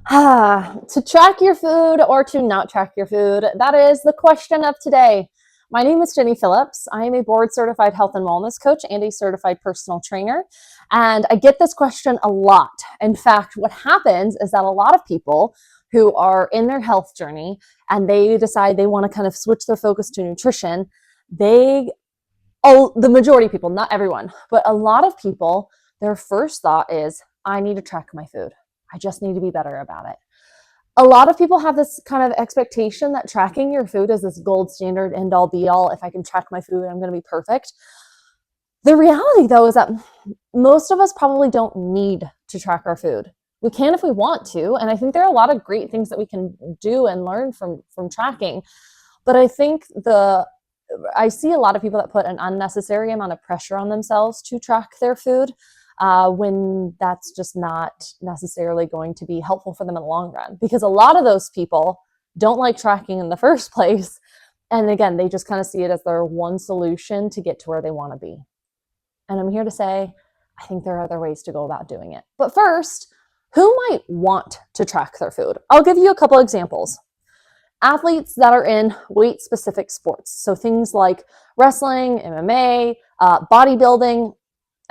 To track your food or to not track your food? That is the question of today. My name is Jenny Phillips. I am a board certified health and wellness coach and a certified personal trainer. And I get this question a lot. In fact, what happens is that a lot of people who are in their health journey and they decide they want to kind of switch their focus to nutrition, the majority of people, not everyone, but a lot of people, their first thought is, I need to track my food. I just need to be better about it. A lot of people have this kind of expectation that tracking your food is this gold standard, end all be all. If I can track my food, I'm going to be perfect. The reality, though, is that most of us probably don't need to track our food. We can if we want to, and I think there are a lot of great things that we can do and learn from tracking. But I think I see a lot of people that put an unnecessary amount of pressure on themselves to track their food. When that's just not necessarily going to be helpful for them in the long run. Because a lot of those people don't like tracking in the first place. And again, they just kind of see it as their one solution to get to where they want to be. And I'm here to say, I think there are other ways to go about doing it. But first, who might want to track their food? I'll give you a couple examples. Athletes that are in weight-specific sports. So things like wrestling, MMA, bodybuilding.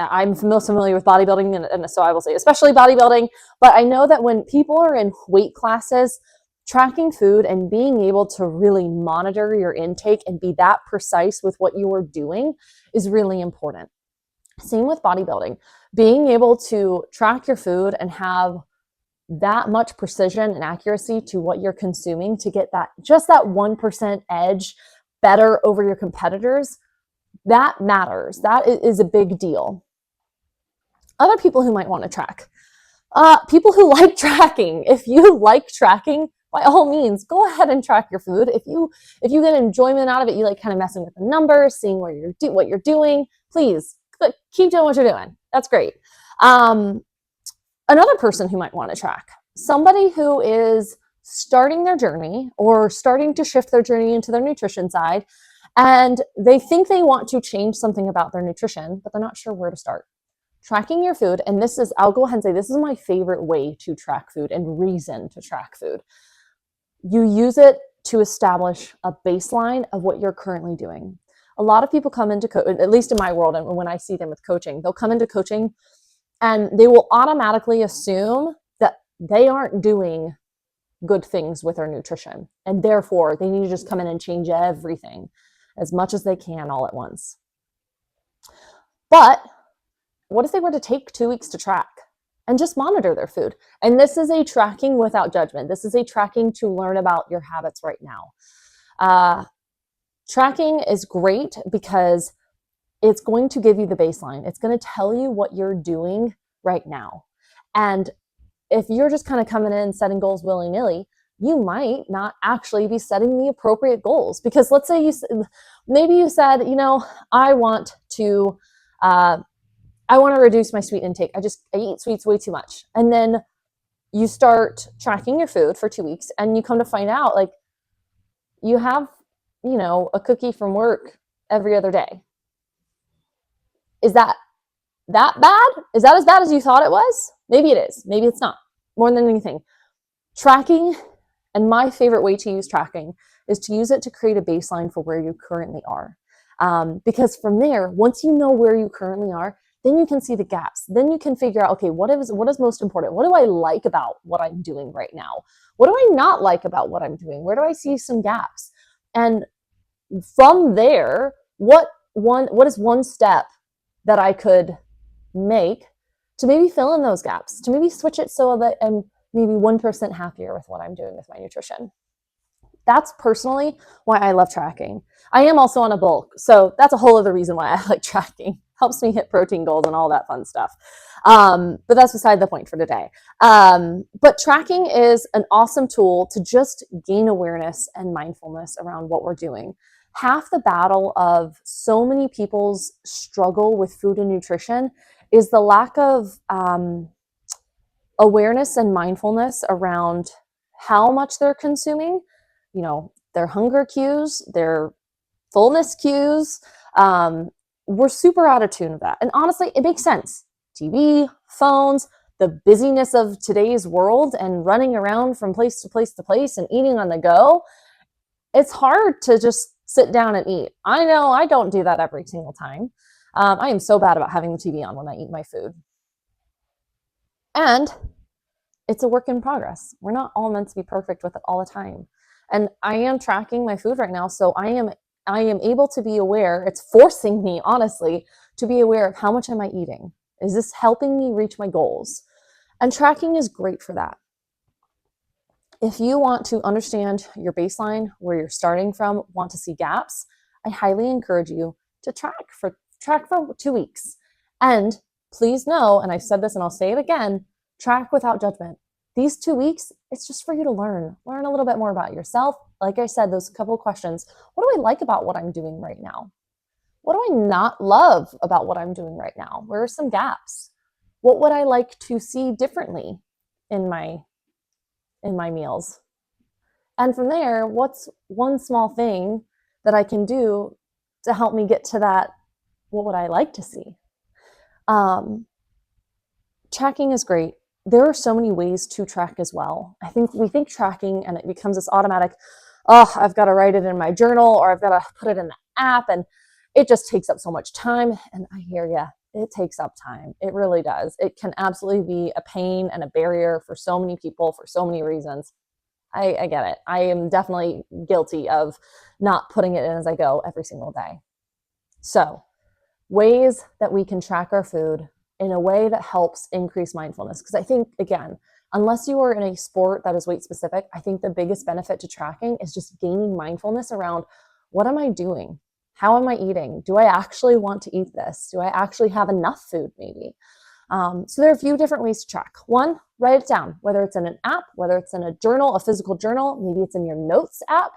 I'm most familiar with bodybuilding, and so I will say especially bodybuilding, but I know that when people are in weight classes, tracking food and being able to really monitor your intake and be that precise with what you are doing is really important. Same with bodybuilding. Being able to track your food and have that much precision and accuracy to what you're consuming to get that 1% edge better over your competitors, that matters. That is a big deal. Other people who might want to track. People who like tracking. If you like tracking, by all means, go ahead and track your food. If you get enjoyment out of it, you like kind of messing with the numbers, seeing what you're doing, please keep doing what you're doing. That's great. Another person who might want to track. Somebody who is starting their journey or starting to shift their journey into their nutrition side, and they think they want to change something about their nutrition, but they're not sure where to start. Tracking your food, and I'll go ahead and say this is my favorite way to track food and reason to track food. You use it to establish a baseline of what you're currently doing. A lot of people come into at least in my world, and when I see them with coaching, they'll come into coaching and they will automatically assume that they aren't doing good things with their nutrition, and therefore they need to just come in and change everything as much as they can all at once. But what if they were to take 2 weeks to track and just monitor their food? And this is a tracking without judgment. This is a tracking to learn about your habits right now. Tracking is great because it's going to give you the baseline. It's going to tell you what you're doing right now. And if you're just kind of coming in and setting goals willy-nilly, you might not actually be setting the appropriate goals. Because let's say maybe you said, I want to reduce my sweet intake. I eat sweets way too much. And then you start tracking your food for 2 weeks and you come to find out like you have, a cookie from work every other day. Is that bad? Is that as bad as you thought it was? Maybe it is. Maybe it's not. More than anything, tracking, and my favorite way to use tracking is to use it to create a baseline for where you currently are. Because from there, once you know where you currently are, then you can see the gaps. Then you can figure out, okay, what is most important? What do I like about what I'm doing right now? What do I not like about what I'm doing? Where do I see some gaps? And from there, what is one step that I could make to maybe fill in those gaps, to maybe switch it so that I'm maybe 1% happier with what I'm doing with my nutrition? That's personally why I love tracking. I am also on a bulk, so that's a whole other reason why I like tracking. Helps me hit protein goals and all that fun stuff. But that's beside the point for today. But tracking is an awesome tool to just gain awareness and mindfulness around what we're doing. Half the battle of so many people's struggle with food and nutrition is the lack of awareness and mindfulness around how much they're consuming, their hunger cues, their fullness cues. We're super out of tune with that. And honestly, it makes sense. TV, phones, the busyness of today's world and running around from place to place to place and eating on the go, it's hard to just sit down and eat. I know I don't do that every single time. I am so bad about having the TV on when I eat my food. And it's a work in progress. We're not all meant to be perfect with it all the time. And I am tracking my food right now, so I am able to be aware. It's forcing me, honestly, to be aware of how much am I eating? Is this helping me reach my goals? And tracking is great for that. If you want to understand your baseline, where you're starting from, want to see gaps, I highly encourage you to track for 2 weeks. And please know, and I've said this and I'll say it again, track without judgment. These 2 weeks, it's just for you to learn a little bit more about yourself. Like I said, those couple of questions. What do I like about what I'm doing right now? What do I not love about what I'm doing right now? Where are some gaps? What would I like to see differently in my meals? And from there, what's one small thing that I can do to help me get to that? What would I like to see? Tracking is great. There are so many ways to track as well. I think we think tracking and it becomes this automatic, oh, I've got to write it in my journal or I've got to put it in the app, and it just takes up so much time. And I hear you, it takes up time. It really does. It can absolutely be a pain and a barrier for so many people for so many reasons. I get it. I am definitely guilty of not putting it in as I go every single day. So, ways that we can track our food in a way that helps increase mindfulness. Because I think, again, unless you are in a sport that is weight specific, I think the biggest benefit to tracking is just gaining mindfulness around what am I doing? How am I eating? Do I actually want to eat this? Do I actually have enough food maybe? So there are a few different ways to track. One, write it down, whether it's in an app, whether it's in a journal, a physical journal, maybe it's in your notes app.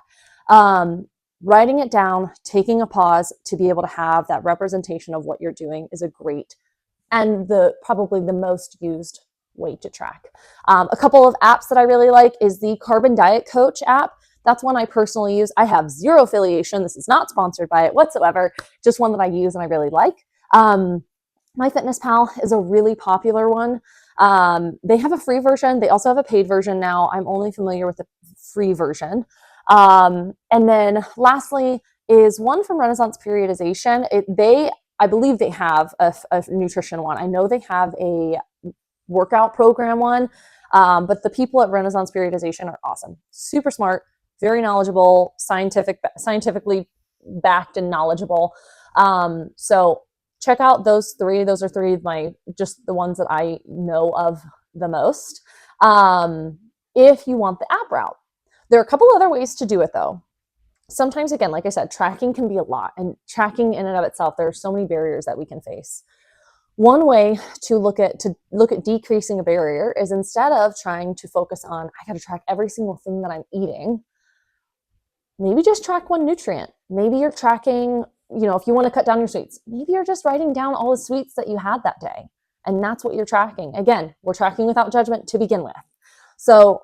Writing it down, taking a pause to be able to have that representation of what you're doing is a great and probably the most used way to track. A couple of apps that I really like is the Carbon Diet Coach app. That's one I personally use. I have zero affiliation. This is not sponsored by it whatsoever, just one that I use and I really like. MyFitnessPal is a really popular one. They have a free version. They also have a paid version now. I'm only familiar with the free version. And then lastly is one from Renaissance Periodization. I believe they have a nutrition one. I know they have a workout program one, but the people at Renaissance Periodization are awesome. Super smart, very knowledgeable, scientifically backed and knowledgeable. So check out those three. Those are three of just the ones that I know of the most. If you want the app route. There are a couple other ways to do it though. Sometimes, again, like I said, tracking can be a lot, and tracking in and of itself, there are so many barriers that we can face. One way to look at decreasing a barrier is, instead of trying to focus on, I got to track every single thing that I'm eating, maybe just track one nutrient. Maybe you're tracking, if you want to cut down your sweets, maybe you're just writing down all the sweets that you had that day, and that's what you're tracking. Again, we're tracking without judgment to begin with. So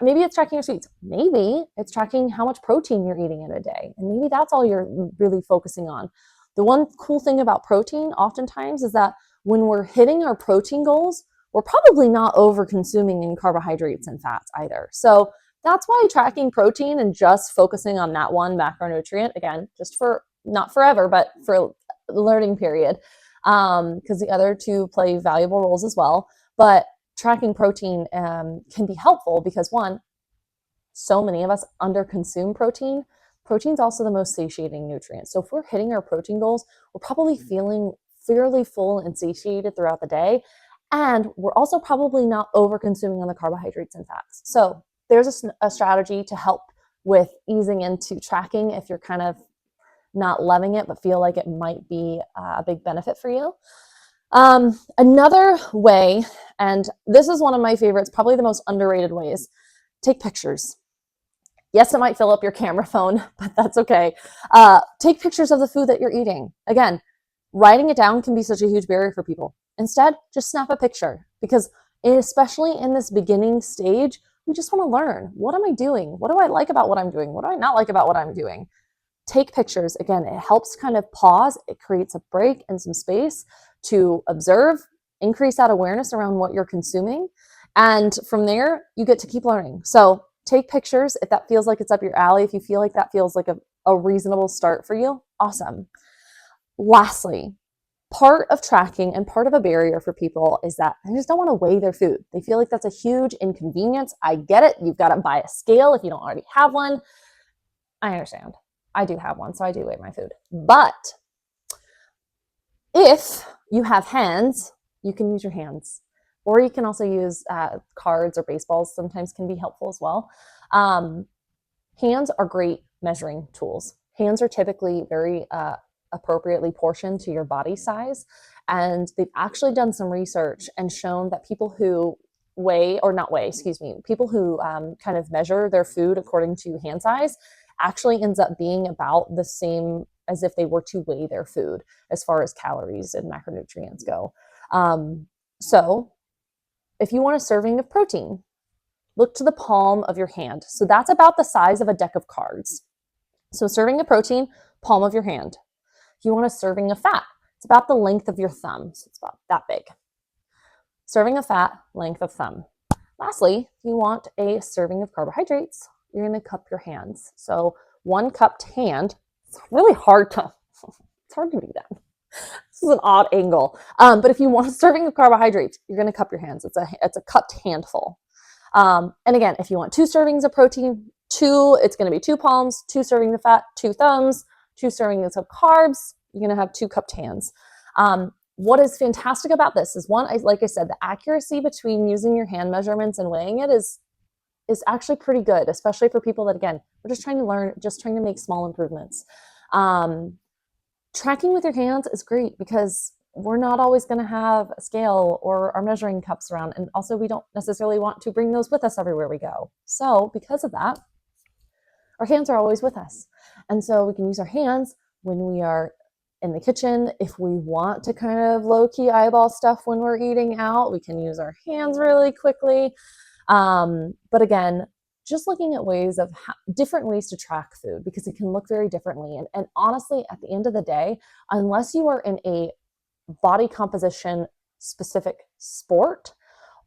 maybe it's tracking your sweets. Maybe it's tracking how much protein you're eating in a day. And maybe that's all you're really focusing on. The one cool thing about protein oftentimes is that when we're hitting our protein goals, we're probably not over consuming in carbohydrates and fats either. So that's why tracking protein and just focusing on that one macronutrient, again, just for not forever, but for a learning period, because the other two play valuable roles as well. But tracking protein can be helpful because, one, so many of us underconsume protein. Protein's also the most satiating nutrient. So if we're hitting our protein goals, we're probably feeling fairly full and satiated throughout the day. And we're also probably not over-consuming on the carbohydrates and fats. So there's a strategy to help with easing into tracking if you're kind of not loving it, but feel like it might be a big benefit for you. Another way, and this is one of my favorites, probably the most underrated ways, take pictures. Yes, it might fill up your camera phone, but that's okay. Take pictures of the food that you're eating. Again, writing it down can be such a huge barrier for people. Instead, just snap a picture, because especially in this beginning stage, we just want to learn. What am I doing? What do I like about what I'm doing? What do I not like about what I'm doing? Take pictures. Again, it helps kind of pause. It creates a break and some space to observe, increase that awareness around what you're consuming. And from there, you get to keep learning. So take pictures if that feels like it's up your alley. If you feel like that feels like a reasonable start for you, awesome. Lastly, part of tracking and part of a barrier for people is that they just don't want to weigh their food. They feel like that's a huge inconvenience. I get it. You've got to buy a scale if you don't already have one. I understand. I do have one, so I do weigh my food. But if you have hands, you can use your hands. Or you can also use cards or baseballs, sometimes can be helpful as well. Hands are great measuring tools. Hands are typically very appropriately portioned to your body size. And they've actually done some research and shown that people who people who kind of measure their food according to hand size actually ends up being about the same as if they were to weigh their food as far as calories and macronutrients go. So if you want a serving of protein, look to the palm of your hand. So that's about the size of a deck of cards. So serving of protein, palm of your hand. If you want a serving of fat, it's about the length of your thumb. So it's about that big. Serving of fat, length of thumb. Lastly, if you want a serving of carbohydrates, you're going to cup your hands. So one cupped hand, it's really hard to do that. This is an odd angle. But if you want a serving of carbohydrates, you're going to cup your hands. It's a cupped handful. And again, if you want 2 servings of protein, it's going to be 2 palms, 2 servings of fat, 2 thumbs, 2 servings of carbs. You're going to have 2 cupped hands. What is fantastic about this is like I said, the accuracy between using your hand measurements and weighing it is actually pretty good, especially for people that, again, we're just trying to learn, just trying to make small improvements. Tracking with your hands is great because we're not always going to have a scale or our measuring cups around. And also we don't necessarily want to bring those with us everywhere we go. So because of that, our hands are always with us. And so we can use our hands when we are in the kitchen. If we want to kind of low-key eyeball stuff when we're eating out, we can use our hands really quickly. But again, just looking at ways of different ways to track food because it can look very differently. And honestly, at the end of the day, unless you are in a body composition specific sport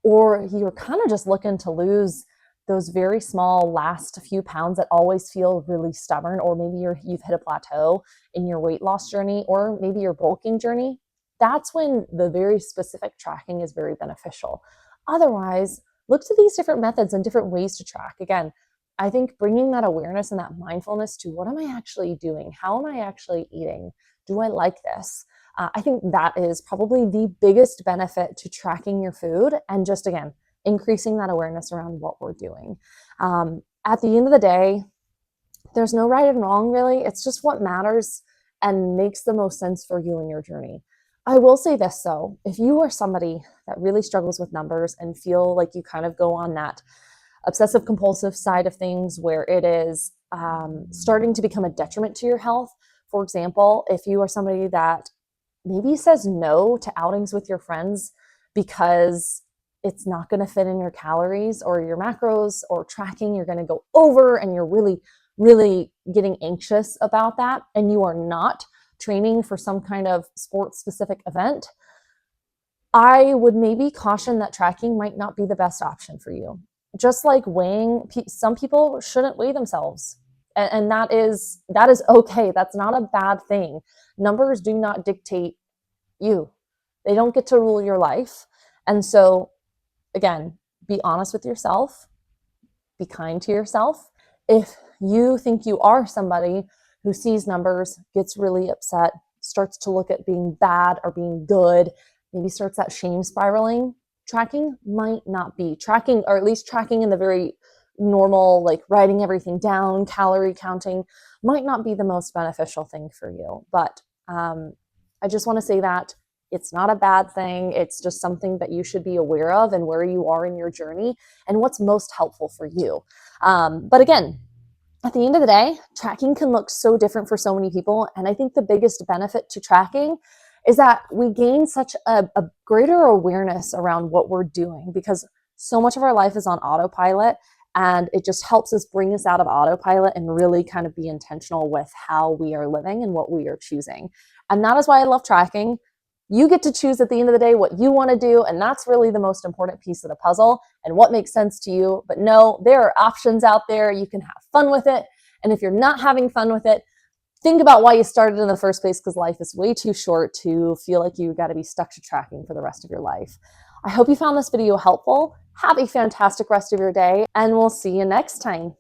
or you're kind of just looking to lose those very small last few pounds that always feel really stubborn, or maybe you've hit a plateau in your weight loss journey, or maybe your bulking journey, that's when the very specific tracking is very beneficial. Otherwise, look to these different methods and different ways to track. Again, I think bringing that awareness and that mindfulness to what am I actually doing? How am I actually eating? Do I like this? I think that is probably the biggest benefit to tracking your food and just, again, increasing that awareness around what we're doing. At the end of the day, there's no right and wrong, really. It's just what matters and makes the most sense for you in your journey. I will say this, though, if you are somebody that really struggles with numbers and feel like you kind of go on that obsessive compulsive side of things where it is starting to become a detriment to your health, for example, if you are somebody that maybe says no to outings with your friends because it's not going to fit in your calories or your macros or tracking, you're going to go over and you're really, really getting anxious about that, and you are not training for some kind of sports specific event, I would maybe caution that tracking might not be the best option for you. Just like weighing, some people shouldn't weigh themselves. And that is okay. That's not a bad thing. Numbers do not dictate you. They don't get to rule your life. And so, again, be honest with yourself. Be kind to yourself. If you think you are somebody who sees numbers, gets really upset, starts to look at being bad or being good, maybe starts that shame spiraling, tracking might not be tracking, or at least tracking in the very normal, like writing everything down, calorie counting, might not be the most beneficial thing for you. But I just want to say that it's not a bad thing. It's just something that you should be aware of and where you are in your journey and what's most helpful for you. But again, at the end of the day, tracking can look so different for so many people. And I think the biggest benefit to tracking is that we gain such a greater awareness around what we're doing, because so much of our life is on autopilot, and it just helps us bring us out of autopilot and really kind of be intentional with how we are living and what we are choosing. And that is why I love tracking. You get to choose at the end of the day what you want to do, and that's really the most important piece of the puzzle and what makes sense to you. But no, there are options out there. You can have fun with it. And if you're not having fun with it, think about why you started in the first place, because life is way too short to feel like you got to be stuck to tracking for the rest of your life. I hope you found this video helpful. Have a fantastic rest of your day, and we'll see you next time.